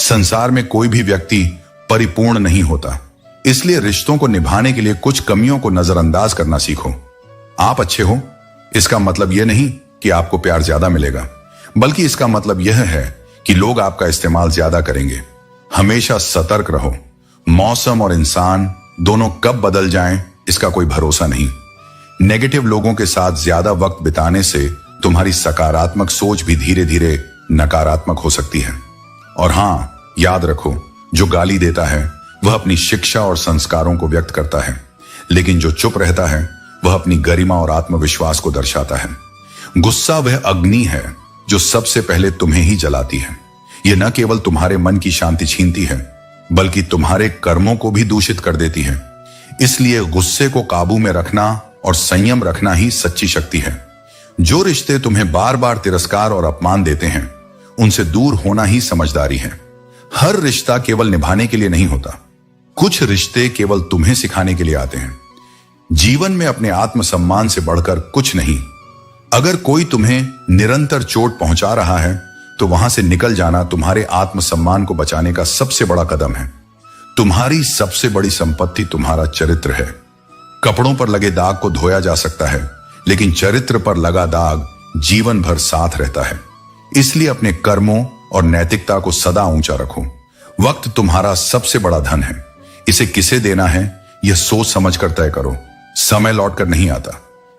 संसार में कोई भी व्यक्ति परिपूर्ण नहीं होता, इसलिए रिश्तों को निभाने के लिए कुछ कमियों को नजरअंदाज करना सीखो। आप अच्छे हो इसका मतलब यह नहीं कि आपको प्यार ज्यादा मिलेगा, बल्कि इसका मतलब यह है कि लोग आपका इस्तेमाल ज्यादा करेंगे। हमेशा सतर्क रहो, मौसम और इंसान दोनों कब बदल जाएं इसका कोई भरोसा नहीं। नेगेटिव लोगों के साथ ज्यादा वक्त बिताने से तुम्हारी सकारात्मक सोच भी धीरे धीरे नकारात्मक हो सकती है। और हां, याद रखो, जो गाली देता है वह अपनी शिक्षा और संस्कारों को व्यक्त करता है, लेकिन जो चुप रहता है वह अपनी गरिमा और आत्मविश्वास को दर्शाता है। गुस्सा वह अग्नि है जो सबसे पहले तुम्हें ही जलाती है। यह न केवल तुम्हारे मन की शांति छीनती है, बल्कि तुम्हारे कर्मों को भी दूषित कर देती है। इसलिए गुस्से को काबू में रखना और संयम रखना ही सच्ची शक्ति है। जो रिश्ते तुम्हें बार बार तिरस्कार और अपमान देते हैं, उनसे दूर होना ही समझदारी है। हर रिश्ता केवल निभाने के लिए नहीं होता, कुछ रिश्ते केवल तुम्हें सिखाने के लिए आते हैं। जीवन में अपने आत्मसम्मान से बढ़कर कुछ नहीं। अगर कोई तुम्हें निरंतर चोट पहुंचा रहा है, तो वहां से निकल जाना तुम्हारे आत्मसम्मान को बचाने का सबसे बड़ा कदम है। तुम्हारी सबसे बड़ी संपत्ति तुम्हारा चरित्र है। कपड़ों पर लगे दाग को धोया जा सकता है, लेकिन चरित्र पर लगा दाग जीवन भर साथ रहता है। इसलिए अपने कर्मों और नैतिकता को सदा ऊंचा रखो। वक्त तुम्हारा सबसे बड़ा धन है, इसे किसे देना है यह सोच समझकर तय करो। समय लौटकर नहीं आता।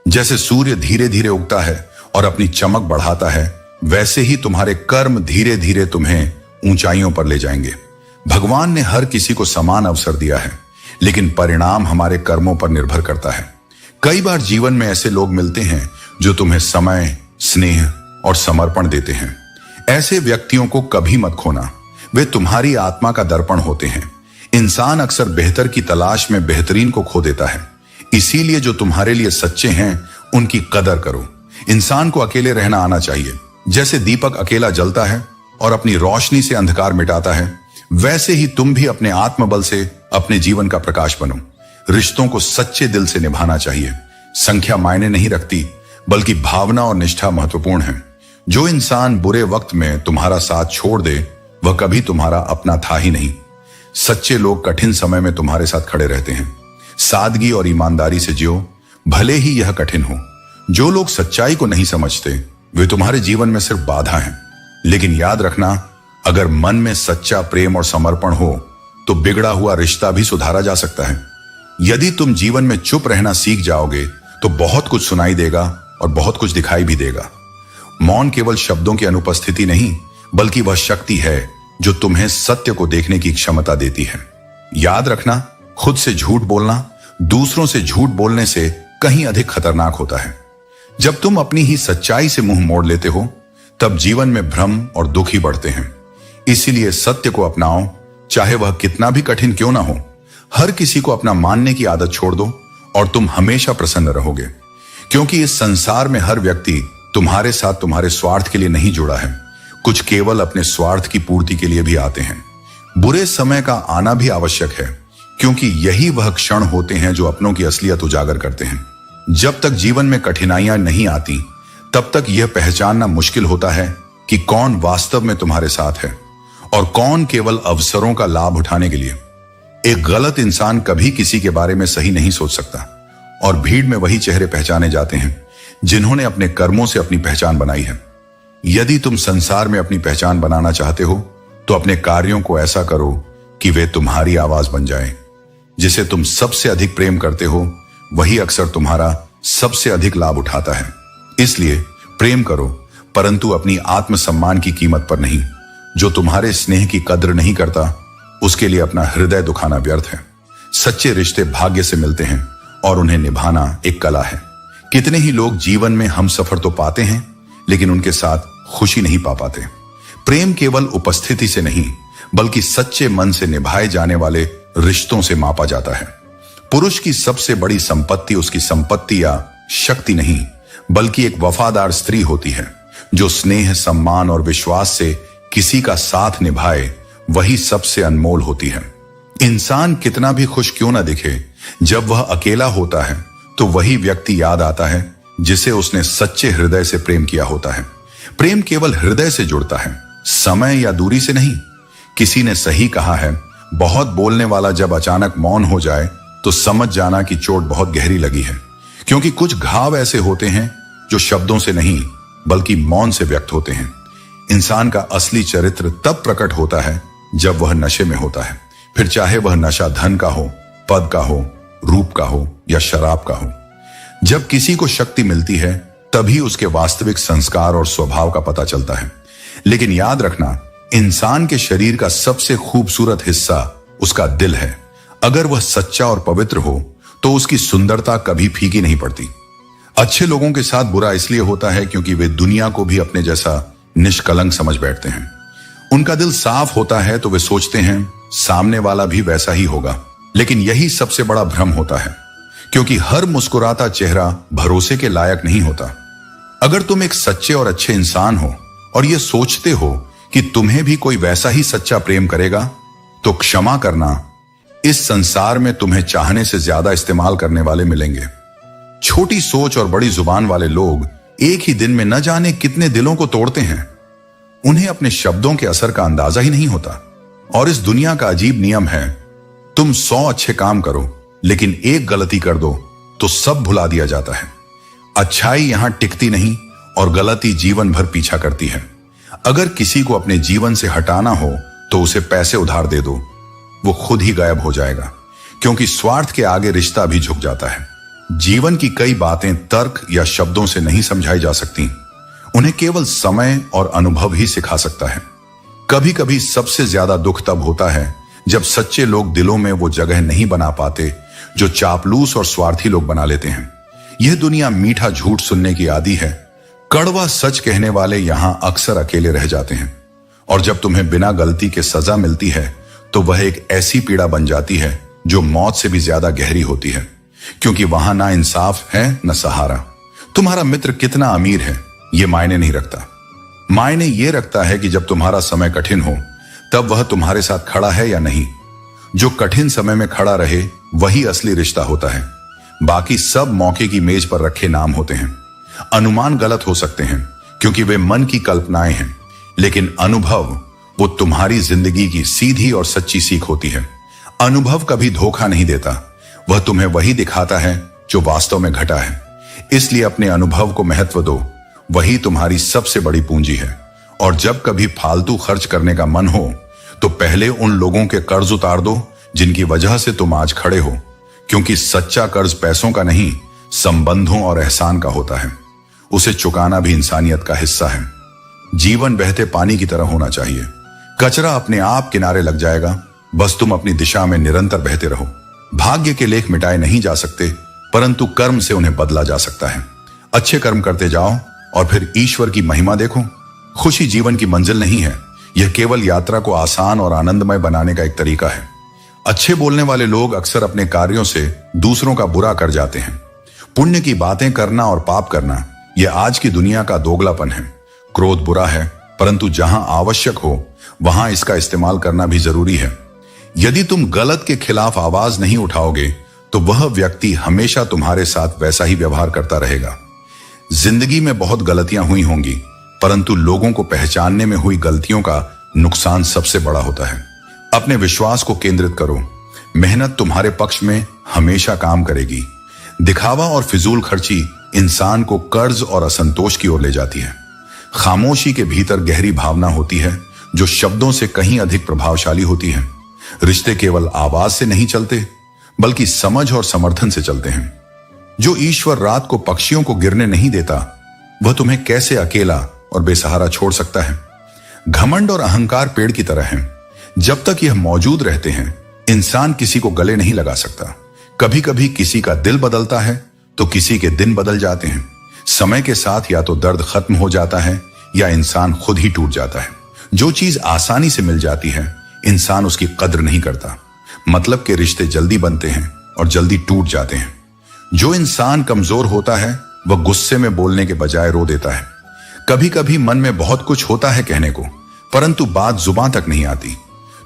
जैसे सूर्य धीरे धीरे उगता है और अपनी चमक बढ़ाता है, वैसे ही तुम्हारे कर्म धीरे धीरे तुम्हें ऊंचाइयों पर ले जाएंगे। भगवान ने हर किसी को समान अवसर दिया है, लेकिन परिणाम हमारे कर्मों पर निर्भर करता है। कई बार जीवन में ऐसे लोग मिलते हैं जो तुम्हें समय, स्नेह और समर्पण देते हैं। ऐसे व्यक्तियों को कभी मत खोना, वे तुम्हारी आत्मा का दर्पण होते हैं। इंसान अक्सर बेहतर की तलाश में बेहतरीन को खो देता है। इसीलिए जो तुम्हारे लिए सच्चे हैं उनकी कदर करो। इंसान को अकेले रहना आना चाहिए। जैसे दीपक अकेला जलता है और अपनी रोशनी से अंधकार मिटाता है, वैसे ही तुम भी अपने आत्मबल से अपने जीवन का प्रकाश बनो। रिश्तों को सच्चे दिल से निभाना चाहिए। संख्या मायने नहीं रखती, बल्कि भावना और निष्ठा महत्वपूर्ण है। जो इंसान बुरे वक्त में तुम्हारा साथ छोड़ दे, वह कभी तुम्हारा अपना था ही नहीं। सच्चे लोग कठिन समय में तुम्हारे साथ खड़े रहते हैं। सादगी और ईमानदारी से जियो, भले ही यह कठिन हो। जो लोग सच्चाई को नहीं समझते, वे तुम्हारे जीवन में सिर्फ बाधा हैं। लेकिन याद रखना, अगर मन में सच्चा प्रेम और समर्पण हो, तो बिगड़ा हुआ रिश्ता भी सुधारा जा सकता है। यदि तुम जीवन में चुप रहना सीख जाओगे, तो बहुत कुछ सुनाई देगा और बहुत कुछ दिखाई भी देगा। मौन केवल शब्दों की अनुपस्थिति नहीं, बल्कि वह शक्ति है जो तुम्हें सत्य को देखने की क्षमता देती है। याद रखना, खुद से झूठ बोलना दूसरों से झूठ बोलने से कहीं अधिक खतरनाक होता है। जब तुम अपनी ही सच्चाई से मुंह मोड़ लेते हो, तब जीवन में भ्रम और दुख ही बढ़ते हैं। इसीलिए सत्य को अपनाओ, चाहे वह कितना भी कठिन क्यों ना हो। हर किसी को अपना मानने की आदत छोड़ दो और तुम हमेशा प्रसन्न रहोगे, क्योंकि इस संसार में हर व्यक्ति तुम्हारे साथ तुम्हारे स्वार्थ के लिए नहीं जुड़ा है। कुछ केवल अपने स्वार्थ की पूर्ति के लिए भी आते हैं। बुरे समय का आना भी आवश्यक है, क्योंकि यही वह क्षण होते हैं जो अपनों की असलियत उजागर करते हैं। जब तक जीवन में कठिनाइयां नहीं आती, तब तक यह पहचानना मुश्किल होता है कि कौन वास्तव में तुम्हारे साथ है और कौन केवल अवसरों का लाभ उठाने के लिए। एक गलत इंसान कभी किसी के बारे में सही नहीं सोच सकता, और भीड़ में वही चेहरे पहचाने जाते हैं जिन्होंने अपने कर्मों से अपनी पहचान बनाई है। यदि तुम संसार में अपनी पहचान बनाना चाहते हो, तो अपने कार्यों को ऐसा करो कि वे तुम्हारी आवाज बन जाएं। जिसे तुम सबसे अधिक प्रेम करते हो, वही अक्सर तुम्हारा सबसे अधिक लाभ उठाता है। इसलिए प्रेम करो, परंतु अपनी आत्मसम्मान की कीमत पर नहीं। जो तुम्हारे स्नेह की कद्र नहीं करता, उसके लिए अपना हृदय दुखाना व्यर्थ है। सच्चे रिश्ते भाग्य से मिलते हैं और उन्हें निभाना एक कला है। कितने ही लोग जीवन में हमसफर तो पाते हैं, लेकिन उनके साथ खुशी नहीं पा पाते। प्रेम केवल उपस्थिति से नहीं, बल्कि सच्चे मन से निभाए जाने वाले रिश्तों से मापा जाता है। पुरुष की सबसे बड़ी संपत्ति उसकी संपत्ति या शक्ति नहीं, बल्कि एक वफादार स्त्री होती है, जो स्नेह, सम्मान और विश्वास से किसी का साथ निभाए। वही सबसे अनमोल होती है। इंसान कितना भी खुश क्यों ना दिखे, जब वह अकेला होता है, तो वही व्यक्ति याद आता है जिसे उसने सच्चे हृदय से प्रेम किया होता है। प्रेम केवल हृदय से जुड़ता है, समय या दूरी से नहीं। किसी ने सही कहा है, बहुत बोलने वाला जब अचानक मौन हो जाए तो समझ जाना कि चोट बहुत गहरी लगी है, क्योंकि कुछ घाव ऐसे होते हैं जो शब्दों से नहीं बल्कि मौन से व्यक्त होते हैं। इंसान का असली चरित्र तब प्रकट होता है जब वह नशे में होता है, फिर चाहे वह नशा धन का हो, पद का हो, रूप का हो या शराब का हो। जब किसी को शक्ति मिलती है तभी उसके वास्तविक संस्कार और स्वभाव का पता चलता है। लेकिन याद रखना, इंसान के शरीर का सबसे खूबसूरत हिस्सा उसका दिल है। अगर वह सच्चा और पवित्र हो तो उसकी सुंदरता कभी फीकी नहीं पड़ती। अच्छे लोगों के साथ बुरा इसलिए होता है क्योंकि वे दुनिया को भी अपने जैसा निष्कलंक समझ बैठते हैं। उनका दिल साफ होता है तो वे सोचते हैं सामने वाला भी वैसा ही होगा। लेकिन यही सबसे बड़ा भ्रम होता है, क्योंकि हर मुस्कुराता चेहरा भरोसे के लायक नहीं होता। अगर तुम एक सच्चे और अच्छे इंसान हो और यह सोचते हो कि तुम्हें भी कोई वैसा ही सच्चा प्रेम करेगा, तो क्षमा करना, इस संसार में तुम्हें चाहने से ज्यादा इस्तेमाल करने वाले मिलेंगे। छोटी सोच और बड़ी जुबान वाले लोग एक ही दिन में न जाने कितने दिलों को तोड़ते हैं। उन्हें अपने शब्दों के असर का अंदाजा ही नहीं होता। और इस दुनिया का अजीब नियम है, तुम 100 अच्छे काम करो लेकिन एक गलती कर दो तो सब भुला दिया जाता है। अच्छाई यहां टिकती नहीं और गलती जीवन भर पीछा करती है। अगर किसी को अपने जीवन से हटाना हो तो उसे पैसे उधार दे दो, वो खुद ही गायब हो जाएगा, क्योंकि स्वार्थ के आगे रिश्ता भी झुक जाता है। जीवन की कई बातें तर्क या शब्दों से नहीं समझाई जा सकती, उन्हें केवल समय और अनुभव ही सिखा सकता है। कभी कभी सबसे ज्यादा दुख तब होता है जब सच्चे लोग दिलों में वो जगह नहीं बना पाते जो चापलूस और स्वार्थी लोग बना लेते हैं। यह दुनिया मीठा झूठ सुनने की आदी है। कड़वा सच कहने वाले यहां अक्सर अकेले रह जाते हैं। और जब तुम्हें बिना गलती के सजा मिलती है तो वह एक ऐसी पीड़ा बन जाती है जो मौत से भी ज्यादा गहरी होती है, क्योंकि वहां ना इंसाफ है न सहारा। तुम्हारा मित्र कितना अमीर है यह मायने नहीं रखता। मायने यह रखता है कि जब तुम्हारा समय कठिन हो तब वह तुम्हारे साथ खड़ा है या नहीं। जो कठिन समय में खड़ा रहे वही असली रिश्ता होता है। बाकी सब मौके की मेज पर रखे नाम होते हैं। अनुमान गलत हो सकते हैं क्योंकि वे मन की कल्पनाएं हैं, लेकिन अनुभव वो तुम्हारी जिंदगी की सीधी और सच्ची सीख होती है। अनुभव कभी धोखा नहीं देता, वह तुम्हें वही दिखाता है जो वास्तव में घटा है। इसलिए अपने अनुभव को महत्व दो, वही तुम्हारी सबसे बड़ी पूंजी है। और जब कभी फालतू खर्च करने का मन हो तो पहले उन लोगों के कर्ज उतार दो जिनकी वजह से तुम आज खड़े हो, क्योंकि सच्चा कर्ज पैसों का नहीं, संबंधों और एहसान का होता है। उसे चुकाना भी इंसानियत का हिस्सा है। जीवन बहते पानी की तरह होना चाहिए। कचरा अपने आप किनारे लग जाएगा, बस तुम अपनी दिशा में निरंतर बहते रहो। भाग्य के लेख मिटाए नहीं जा सकते, परंतु कर्म से उन्हें बदला जा सकता है। अच्छे कर्म करते जाओ और फिर ईश्वर की महिमा देखो। खुशी जीवन की मंजिल नहीं है, यह केवल यात्रा को आसान और आनंदमय बनाने का एक तरीका है। अच्छे बोलने वाले लोग अक्सर अपने कार्यों से दूसरों का बुरा कर जाते हैं। पुण्य की बातें करना और पाप करना, यह आज की दुनिया का दोगलापन है। क्रोध बुरा है, परंतु जहां आवश्यक हो वहां इसका इस्तेमाल करना भी जरूरी है। यदि तुम गलत के खिलाफ आवाज नहीं उठाओगे तो वह व्यक्ति हमेशा तुम्हारे साथ वैसा ही व्यवहार करता रहेगा। जिंदगी में बहुत गलतियां हुई होंगी, परंतु लोगों को पहचानने में हुई गलतियों का नुकसान सबसे बड़ा होता है। अपने विश्वास को केंद्रित करो। मेहनत तुम्हारे पक्ष में हमेशा काम करेगी। दिखावा और फिजूल खर्ची इंसान को कर्ज और असंतोष की ओर ले जाती है। खामोशी के भीतर गहरी भावना होती है जो शब्दों से कहीं अधिक प्रभावशाली होती है। रिश्ते केवल आवाज से नहीं चलते, बल्कि समझ और समर्थन से चलते हैं। जो ईश्वर रात को पक्षियों को गिरने नहीं देता, वह तुम्हें कैसे अकेला और बेसहारा छोड़ सकता है। घमंड और अहंकार पेड़ की तरह हैं। जब तक यह मौजूद रहते हैं, इंसान किसी को गले नहीं लगा सकता। कभी कभी किसी का दिल बदलता है तो किसी के दिन बदल जाते हैं। समय के साथ या तो दर्द खत्म हो जाता है या इंसान खुद ही टूट जाता है। जो चीज आसानी से मिल जाती है, इंसान उसकी कद्र नहीं करता। मतलब के रिश्ते जल्दी बनते हैं और जल्दी टूट जाते हैं। जो इंसान कमजोर होता है वह गुस्से में बोलने के बजाय रो देता है। कभी कभी मन में बहुत कुछ होता है कहने को, परंतु बात जुबान तक नहीं आती।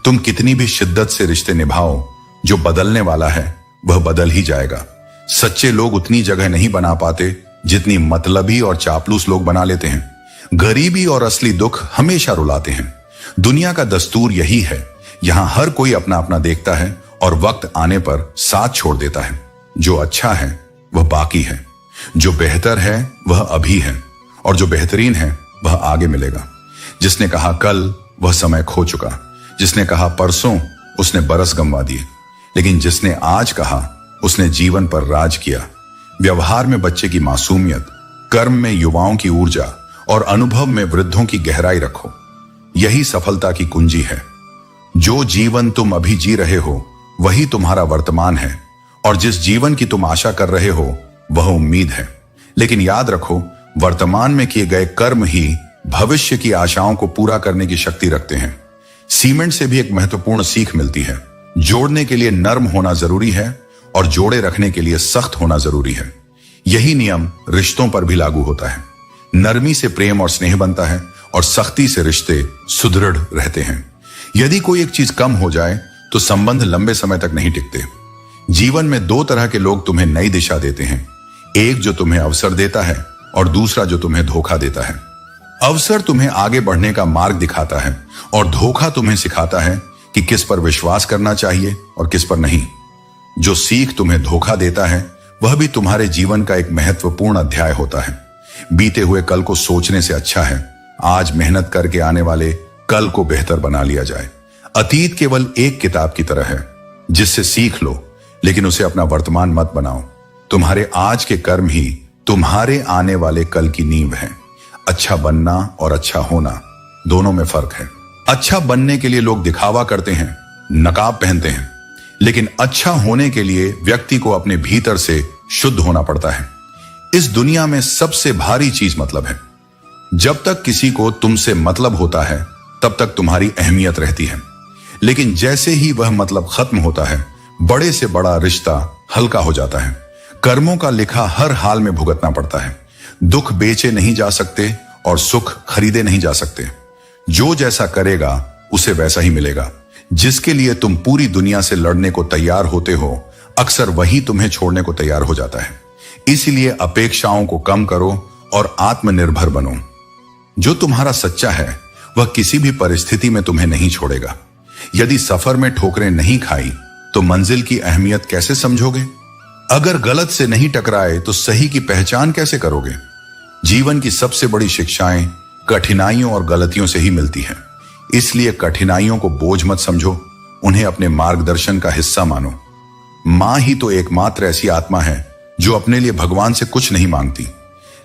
तुम कितनी भी शिद्दत से रिश्ते निभाओ, जो बदलने वाला है वह बदल ही जाएगा। सच्चे लोग उतनी जगह नहीं बना पाते जितनी मतलबी और चापलूस लोग बना लेते हैं। गरीबी और असली दुख हमेशा रुलाते हैं, दुनिया का दस्तूर यही है, यहां हर कोई अपना अपना देखता है और वक्त आने पर साथ छोड़ देता है। जो अच्छा है वह बाकी है, जो बेहतर है वह अभी है, और जो बेहतरीन है वह आगे मिलेगा। जिसने कहा कल वह समय खो चुका, जिसने कहा परसों उसने बरस गंवा दिए, लेकिन जिसने आज कहा उसने जीवन पर राज किया। व्यवहार में बच्चे की मासूमियत, कर्म में युवाओं की ऊर्जा और अनुभव में वृद्धों की गहराई रखो। यही सफलता की कुंजी है। जो जीवन तुम अभी जी रहे हो वही तुम्हारा वर्तमान है, और जिस जीवन की तुम आशा कर रहे हो वह उम्मीद है। लेकिन याद रखो, वर्तमान में किए गए कर्म ही भविष्य की आशाओं को पूरा करने की शक्ति रखते हैं। सीमेंट से भी एक महत्वपूर्ण सीख मिलती है। जोड़ने के लिए नर्म होना जरूरी है और जोड़े रखने के लिए सख्त होना जरूरी है। यही नियम रिश्तों पर भी लागू होता है। नरमी से प्रेम और स्नेह बनता है और सख्ती से रिश्ते सुदृढ़ रहते हैं। यदि कोई एक चीज कम हो जाए तो संबंध लंबे समय तक नहीं टिकते। जीवन में दो तरह के लोग तुम्हें नई दिशा देते हैं, एक जो तुम्हें अवसर देता है और दूसरा जो तुम्हें धोखा देता है। अवसर तुम्हें आगे बढ़ने का मार्ग दिखाता है और धोखा तुम्हें सिखाता है कि किस पर विश्वास करना चाहिए और किस पर नहीं। जो सीख तुम्हें धोखा देता है वह भी तुम्हारे जीवन का एक महत्वपूर्ण अध्याय होता है। बीते हुए कल को सोचने से अच्छा है आज मेहनत करके आने वाले कल को बेहतर बना लिया जाए। अतीत केवल एक किताब की तरह है जिससे सीख लो, लेकिन उसे अपना वर्तमान मत बनाओ। तुम्हारे आज के कर्म ही तुम्हारे आने वाले कल की नींव है। अच्छा बनना और अच्छा होना दोनों में फर्क है। अच्छा बनने के लिए लोग दिखावा करते हैं, नकाब पहनते हैं, लेकिन अच्छा होने के लिए व्यक्ति को अपने भीतर से शुद्ध होना पड़ता है। इस दुनिया में सबसे भारी चीज मतलब है। जब तक किसी को तुमसे मतलब होता है तब तक तुम्हारी अहमियत रहती है, लेकिन जैसे ही वह मतलब खत्म होता है बड़े से बड़ा रिश्ता हल्का हो जाता है। कर्मों का लिखा हर हाल में भुगतना पड़ता है। दुख बेचे नहीं जा सकते और सुख खरीदे नहीं जा सकते। जो जैसा करेगा उसे वैसा ही मिलेगा। जिसके लिए तुम पूरी दुनिया से लड़ने को तैयार होते हो अक्सर वही तुम्हें छोड़ने को तैयार हो जाता है। इसलिए अपेक्षाओं को कम करो और आत्मनिर्भर बनो। जो तुम्हारा सच्चा है वह किसी भी परिस्थिति में तुम्हें नहीं छोड़ेगा। यदि सफर में ठोकरें नहीं खाई तो मंजिल की अहमियत कैसे समझोगे? अगर गलत से नहीं टकराए तो सही की पहचान कैसे करोगे? जीवन की सबसे बड़ी शिक्षाएं कठिनाइयों और गलतियों से ही मिलती हैं। इसलिए कठिनाइयों को बोझ मत समझो, उन्हें अपने मार्गदर्शन का हिस्सा मानो। मां ही तो एकमात्र ऐसी आत्मा है जो अपने लिए भगवान से कुछ नहीं मांगती,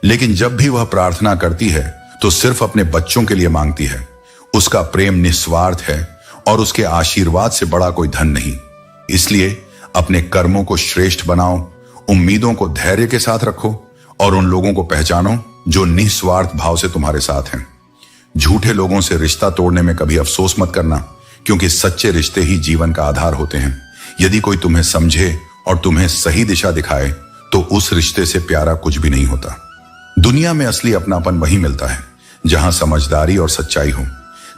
लेकिन जब भी वह प्रार्थना करती है तो सिर्फ अपने बच्चों के लिए मांगती है। उसका प्रेम निस्वार्थ है और उसके आशीर्वाद से बड़ा कोई धन नहीं। इसलिए अपने कर्मों को श्रेष्ठ बनाओ, उम्मीदों को धैर्य के साथ रखो और उन लोगों को पहचानो जो निस्वार्थ भाव से तुम्हारे साथ हैं। झूठे लोगों से रिश्ता तोड़ने में कभी अफसोस मत करना, क्योंकि सच्चे रिश्ते ही जीवन का आधार होते हैं। यदि कोई तुम्हें समझे और तुम्हें सही दिशा दिखाए तो उस रिश्ते से प्यारा कुछ भी नहीं होता। दुनिया में असली अपनापन वही मिलता है जहां समझदारी और सच्चाई हो।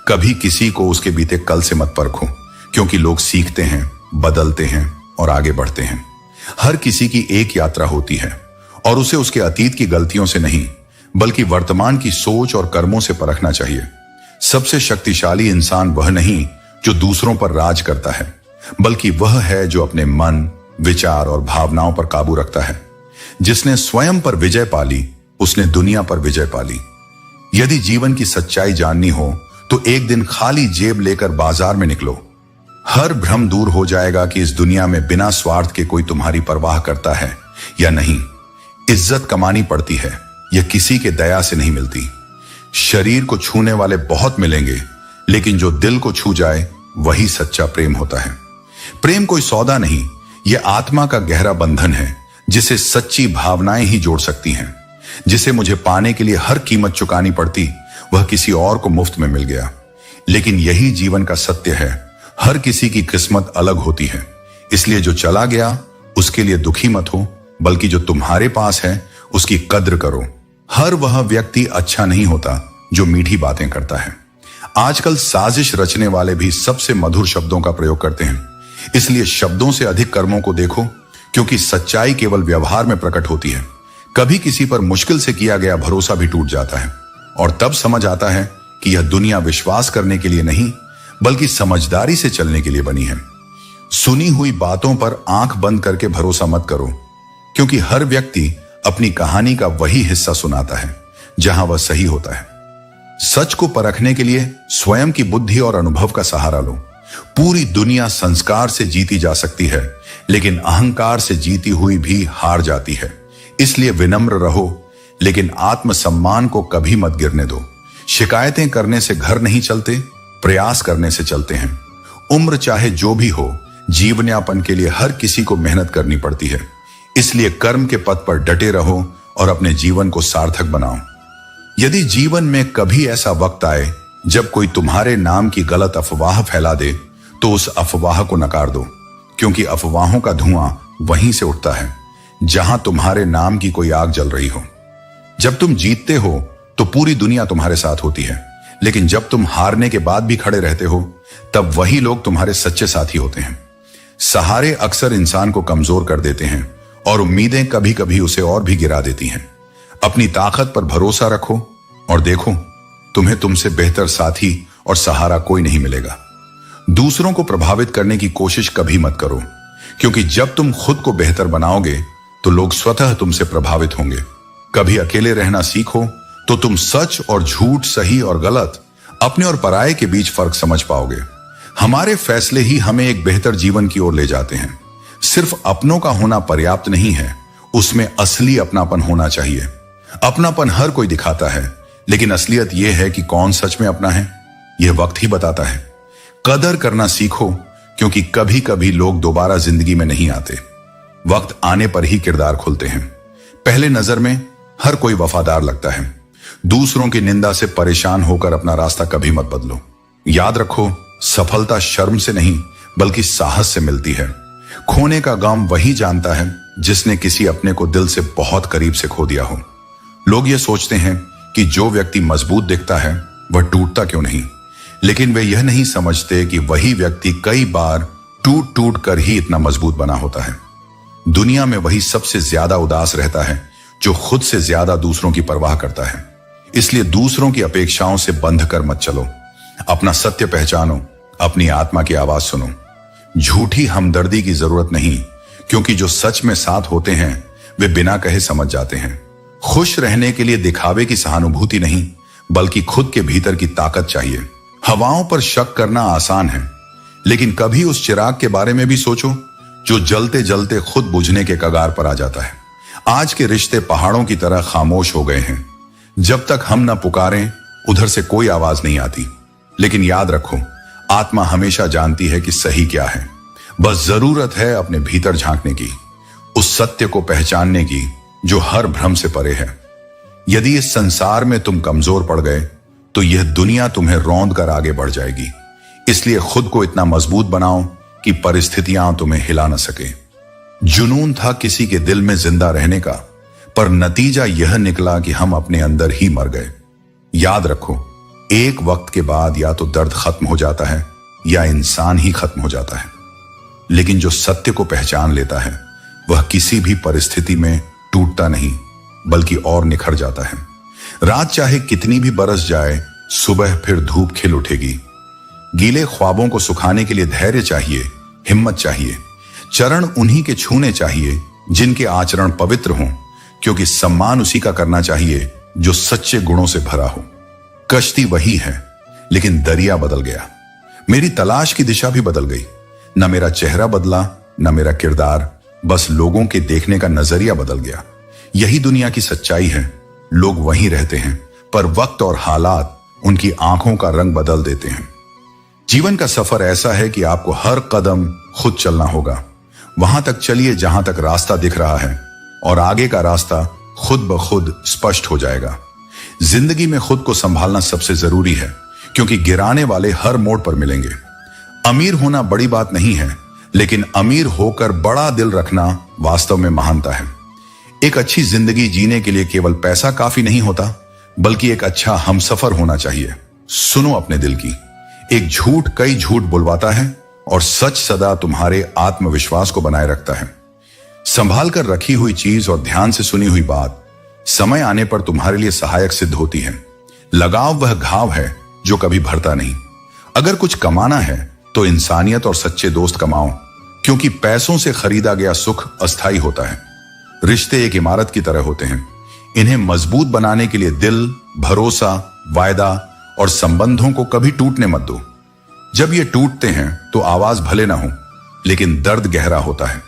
कभी किसी को उसके बीते कल से मत परखो, क्योंकि लोग सीखते हैं, बदलते हैं और आगे बढ़ते हैं। हर किसी की एक यात्रा होती है और उसे उसके अतीत की गलतियों से नहीं बल्कि वर्तमान की सोच और कर्मों से परखना चाहिए। सबसे शक्तिशाली इंसान वह नहीं जो दूसरों पर राज करता है, बल्कि वह है जो अपने मन, विचार और भावनाओं पर काबू रखता है। जिसने स्वयं पर विजय पाली उसने दुनिया पर विजय पाली। यदि जीवन की सच्चाई जाननी हो तो एक दिन खाली जेब लेकर बाजार में निकलो। हर भ्रम दूर हो जाएगा कि इस दुनिया में बिना स्वार्थ के कोई तुम्हारी परवाह करता है या नहीं। इज्जत कमानी पड़ती है, यह किसी के दया से नहीं मिलती। शरीर को छूने वाले बहुत मिलेंगे, लेकिन जो दिल को छू जाए वही सच्चा प्रेम होता है। प्रेम कोई सौदा नहीं, यह आत्मा का गहरा बंधन है जिसे सच्ची भावनाएं ही जोड़ सकती हैं। जिसे मुझे पाने के लिए हर कीमत चुकानी पड़ती वह किसी और को मुफ्त में मिल गया। लेकिन यही जीवन का सत्य है, हर किसी की किस्मत अलग होती है। इसलिए जो चला गया उसके लिए दुखी मत हो, बल्कि जो तुम्हारे पास है उसकी कद्र करो। हर वह व्यक्ति अच्छा नहीं होता जो मीठी बातें करता है। आजकल साजिश रचने वाले भी सबसे मधुर शब्दों का प्रयोग करते हैं। इसलिए शब्दों से अधिक कर्मों को देखो, क्योंकि सच्चाई केवल व्यवहार में प्रकट होती है। कभी किसी पर मुश्किल से किया गया भरोसा भी टूट जाता है और तब समझ आता है कि यह दुनिया विश्वास करने के लिए नहीं बल्कि समझदारी से चलने के लिए बनी है। सुनी हुई बातों पर आंख बंद करके भरोसा मत करो, क्योंकि हर व्यक्ति अपनी कहानी का वही हिस्सा सुनाता है जहां वह सही होता है। सच को परखने के लिए स्वयं की बुद्धि और अनुभव का सहारा लो। पूरी दुनिया संस्कार से जीती जा सकती है, लेकिन अहंकार से जीती हुई भी हार जाती है। इसलिए विनम्र रहो, लेकिन आत्मसम्मान को कभी मत गिरने दो। शिकायतें करने से घर नहीं चलते, प्रयास करने से चलते हैं। उम्र चाहे जो भी हो, जीवनयापन के लिए हर किसी को मेहनत करनी पड़ती है। इसलिए कर्म के पथ पर डटे रहो और अपने जीवन को सार्थक बनाओ। यदि जीवन में कभी ऐसा वक्त आए जब कोई तुम्हारे नाम की गलत अफवाह फैला दे, तो उस अफवाह को नकार दो, क्योंकि अफवाहों का धुआं वहीं से उठता है जहां तुम्हारे नाम की कोई आग जल रही हो। जब तुम जीतते हो तो पूरी दुनिया तुम्हारे साथ होती है, लेकिन जब तुम हारने के बाद भी खड़े रहते हो, तब वही लोग तुम्हारे सच्चे साथी होते हैं। सहारे अक्सर इंसान को कमजोर कर देते हैं और उम्मीदें कभी कभी उसे और भी गिरा देती हैं। अपनी ताकत पर भरोसा रखो और देखो, तुम्हें तुमसे बेहतर साथी और सहारा कोई नहीं मिलेगा। दूसरों को प्रभावित करने की कोशिश कभी मत करो, क्योंकि जब तुम खुद को बेहतर बनाओगे तो लोग स्वतः तुमसे प्रभावित होंगे। कभी अकेले रहना सीखो तो तुम सच और झूठ, सही और गलत, अपने और पराये के बीच फर्क समझ पाओगे। हमारे फैसले ही हमें एक बेहतर जीवन की ओर ले जाते हैं। सिर्फ अपनों का होना पर्याप्त नहीं है, उसमें असली अपनापन होना चाहिए। अपनापन हर कोई दिखाता है, लेकिन असलियत यह है कि कौन सच में अपना है, यह वक्त ही बताता है। कदर करना सीखो, क्योंकि कभी कभी लोग दोबारा जिंदगी में नहीं आते। वक्त आने पर ही किरदार खुलते हैं। पहले नजर में हर कोई वफादार लगता है। दूसरों की निंदा से परेशान होकर अपना रास्ता कभी मत बदलो। याद रखो, सफलता शर्म से नहीं बल्कि साहस से मिलती है। खोने का गम वही जानता है जिसने किसी अपने को दिल से बहुत करीब से खो दिया हो। लोग ये सोचते हैं कि जो व्यक्ति मजबूत दिखता है वह टूटता क्यों नहीं, लेकिन वे यह नहीं समझते कि वही व्यक्ति कई बार टूट टूट कर ही इतना मजबूत बना होता है। दुनिया में वही सबसे ज्यादा उदास रहता है जो खुद से ज्यादा दूसरों की परवाह करता है। इसलिए दूसरों की अपेक्षाओं से बंध कर मत चलो। अपना सत्य पहचानो, अपनी आत्मा की आवाज सुनो। झूठी हमदर्दी की जरूरत नहीं, क्योंकि जो सच में साथ होते हैं वे बिना कहे समझ जाते हैं। खुश रहने के लिए दिखावे की सहानुभूति नहीं, बल्कि खुद के भीतर की ताकत चाहिए। हवाओं पर शक करना आसान है, लेकिन कभी उस चिराग के बारे में भी सोचो जो जलते जलते खुद बुझने के कगार पर आ जाता है। आज के रिश्ते पहाड़ों की तरह खामोश हो गए हैं। जब तक हम न पुकारें, उधर से कोई आवाज नहीं आती। लेकिन याद रखो, आत्मा हमेशा जानती है कि सही क्या है। बस जरूरत है अपने भीतर झांकने की, उस सत्य को पहचानने की जो हर भ्रम से परे है। यदि इस संसार में तुम कमजोर पड़ गए, तो यह दुनिया तुम्हें रौंद कर आगे बढ़ जाएगी। इसलिए खुद को इतना मजबूत बनाओ कि परिस्थितियां तुम्हें हिला न सके। जुनून था किसी के दिल में जिंदा रहने का, पर नतीजा यह निकला कि हम अपने अंदर ही मर गए। याद रखो, एक वक्त के बाद या तो दर्द खत्म हो जाता है या इंसान ही खत्म हो जाता है, लेकिन जो सत्य को पहचान लेता है वह किसी भी परिस्थिति में टूटता नहीं बल्कि और निखर जाता है। रात चाहे कितनी भी बरस जाए, सुबह फिर धूप खिल उठेगी। गीले ख्वाबों को सुखाने के लिए धैर्य चाहिए, हिम्मत चाहिए। चरण उन्हीं के छूने चाहिए जिनके आचरण पवित्र हों, क्योंकि सम्मान उसी का करना चाहिए जो सच्चे गुणों से भरा हो। कश्ती वही है, लेकिन दरिया बदल गया। मेरी तलाश की दिशा भी बदल गई। न मेरा चेहरा बदला, न मेरा किरदार, बस लोगों के देखने का नजरिया बदल गया। यही दुनिया की सच्चाई है। लोग वहीं रहते हैं, पर वक्त और हालात उनकी आंखों का रंग बदल देते हैं। जीवन का सफर ऐसा है कि आपको हर कदम खुद चलना होगा। वहां तक चलिए जहां तक रास्ता दिख रहा है, और आगे का रास्ता खुद ब खुद स्पष्ट हो जाएगा। जिंदगी में खुद को संभालना सबसे जरूरी है, क्योंकि गिराने वाले हर मोड़ पर मिलेंगे। अमीर होना बड़ी बात नहीं है, लेकिन अमीर होकर बड़ा दिल रखना वास्तव में महानता है। एक अच्छी जिंदगी जीने के लिए केवल पैसा काफी नहीं होता, बल्कि एक अच्छा हमसफर होना चाहिए। सुनो अपने दिल की। एक झूठ कई झूठ बुलवाता है, और सच सदा तुम्हारे आत्मविश्वास को बनाए रखता है। संभाल कर रखी हुई चीज और ध्यान से सुनी हुई बात समय आने पर तुम्हारे लिए सहायक सिद्ध होती है। लगाव वह घाव है जो कभी भरता नहीं। अगर कुछ कमाना है तो इंसानियत और सच्चे दोस्त कमाओ, क्योंकि पैसों से खरीदा गया सुख अस्थायी होता है। रिश्ते एक इमारत की तरह होते हैं। इन्हें मजबूत बनाने के लिए दिल, भरोसा, वायदा और संबंधों को कभी टूटने मत दो। जब ये टूटते हैं तो आवाज भले ना हो, लेकिन दर्द गहरा होता है।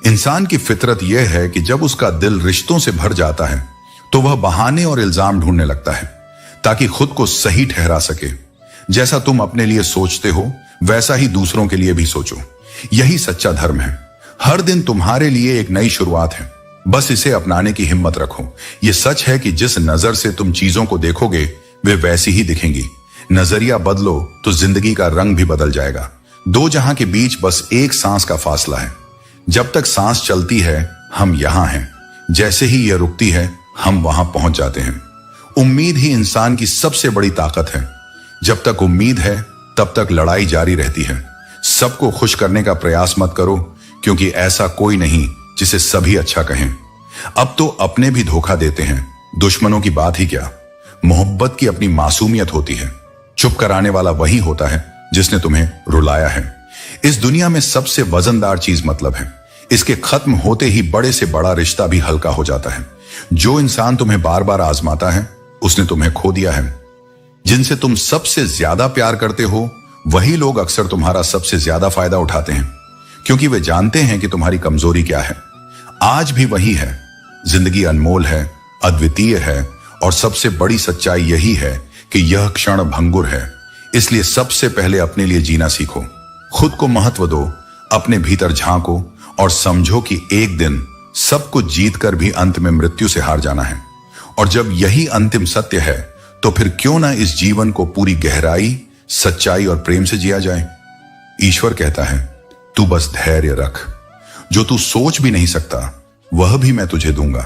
इंसान की फितरत यह है कि जब उसका दिल रिश्तों से भर जाता है तो वह बहाने और इल्जाम ढूंढने लगता है ताकि खुद को सही ठहरा सके। जैसा तुम अपने लिए सोचते हो वैसा ही दूसरों के लिए भी सोचो। यही सच्चा धर्म है। हर दिन तुम्हारे लिए एक नई शुरुआत है, बस इसे अपनाने की हिम्मत रखो। यह सच है कि जिस नजर से तुम चीजों को देखोगे वे वैसी ही दिखेंगी। नजरिया बदलो तो जिंदगी का रंग भी बदल जाएगा। दो जहां के बीच बस एक सांस का फासला है। जब तक सांस चलती है हम यहां हैं, जैसे ही यह रुकती है हम वहां पहुंच जाते हैं। उम्मीद ही इंसान की सबसे बड़ी ताकत है। जब तक उम्मीद है तब तक लड़ाई जारी रहती है। सबको खुश करने का प्रयास मत करो, क्योंकि ऐसा कोई नहीं जिसे सभी अच्छा कहें। अब तो अपने भी धोखा देते हैं, दुश्मनों की बात ही क्या। मोहब्बत की अपनी मासूमियत होती है। चुप कराने वाला वही होता है जिसने तुम्हें रुलाया है। इस दुनिया में सबसे वजनदार चीज मतलब है। इसके खत्म होते ही बड़े से बड़ा रिश्ता भी हल्का हो जाता है। जो इंसान तुम्हें बार बार आजमाता है उसने तुम्हें खो दिया है। जिनसे तुम सबसे ज्यादा प्यार करते हो वही लोग अक्सर तुम्हारा सबसे ज्यादा फायदा उठाते हैं, क्योंकि वे जानते हैं कि तुम्हारी कमजोरी क्या है। आज भी वही है। जिंदगी अनमोल है, अद्वितीय है, और सबसे बड़ी सच्चाई यही है कि यह क्षण भंगुर है। इसलिए सबसे पहले अपने लिए जीना सीखो। खुद को महत्व दो, अपने भीतर झांको और समझो कि एक दिन सब कुछ जीतकर भी अंत में मृत्यु से हार जाना है। और जब यही अंतिम सत्य है तो फिर क्यों ना इस जीवन को पूरी गहराई, सच्चाई और प्रेम से जिया जाए। ईश्वर कहता है, तू बस धैर्य रख। जो तू सोच भी नहीं सकता वह भी मैं तुझे दूंगा।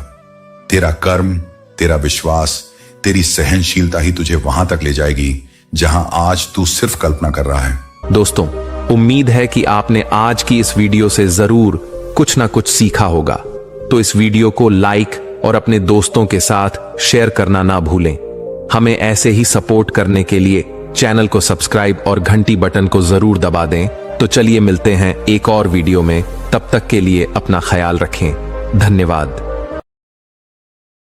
तेरा कर्म, तेरा विश्वास, तेरी सहनशीलता ही तुझे वहां तक ले जाएगी जहां आज तू सिर्फ कल्पना कर रहा है। दोस्तों, उम्मीद है कि आपने आज की इस वीडियो से जरूर कुछ ना कुछ सीखा होगा। तो इस वीडियो को लाइक और अपने दोस्तों के साथ शेयर करना ना भूलें। हमें ऐसे ही सपोर्ट करने के लिए चैनल को सब्सक्राइब और घंटी बटन को जरूर दबा दें। तो चलिए मिलते हैं एक और वीडियो में। तब तक के लिए अपना ख्याल रखें। धन्यवाद।